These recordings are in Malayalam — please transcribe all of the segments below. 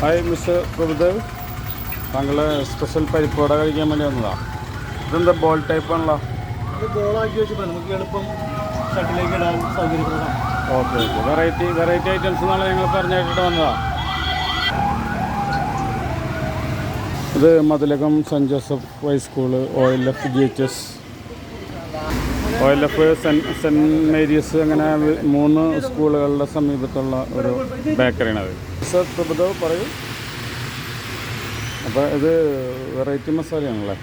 ഹായ് മിസ്റ്റർ പ്രഭുദേവ്, താങ്കൾ സ്പെഷ്യൽ പരിപ്പോട കഴിക്കാൻ വേണ്ടി വന്നതാണ്. ഇതെന്താ ബോൾ ടൈപ്പ് ആണല്ലോ? ഇത് ബോളാക്കി വെച്ചിട്ട് നമുക്ക് എളുപ്പം ഷട്ടിലേക്ക് ഇടാൻ സൗകര്യപ്രദമാണ്. ഓക്കെ വെറൈറ്റി ഐറ്റംസ് എന്നാണ് ഞങ്ങൾ പറഞ്ഞിട്ട് വന്നതാണ്. ഇത് Mathilakam Saint Joseph high school, OLF GHS, OLF Saint Mary's, അങ്ങനെ 3 സ്കൂളുകളുടെ സമീപത്തുള്ള ഒരു ബേക്കറിയാണത്. സർ പ്രഭുദേവ് പറയൂ. അപ്പോൾ ഇത് വെറൈറ്റി മസാലയാണല്ലേ?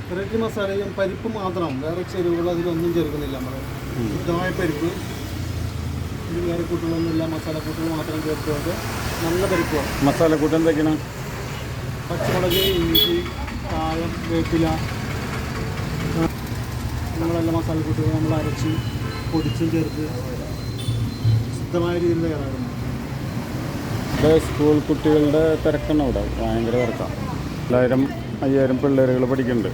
വെറൈറ്റി മസാലയും പരിപ്പ് മാത്രം, വേറെ ചേരുവകൾ അതിലൊന്നും ചേർക്കുന്നില്ല. നമ്മൾ ശുദ്ധമായ പരിപ്പ്, ഇത് വേറെ കൂട്ടുകളൊന്നുമില്ല, മസാലക്കൂട്ടുകൾ മാത്രം ചേർത്തുകൊണ്ട് നല്ല പരിപ്പാണ്. മസാലക്കൂട്ട് എന്തൊക്കെയാണ്? പച്ചമുളക്, ഇഞ്ചി, കായം, വേപ്പില, നമ്മളെല്ലാം മസാലക്കൂട്ടുകൾ നമ്മൾ അരച്ച് പൊടിച്ചും ചേർത്ത് ശുദ്ധമായ രീതിയിൽ തയ്യാറാക്കുന്നു. ഇവിടെ സ്കൂൾ കുട്ടികളുടെ തിരക്കാണ്. ഇവിടെ ഭയങ്കര തിരക്കാണ്. 4000-5000 പിള്ളേരുകൾ പഠിക്കുന്നുണ്ട്.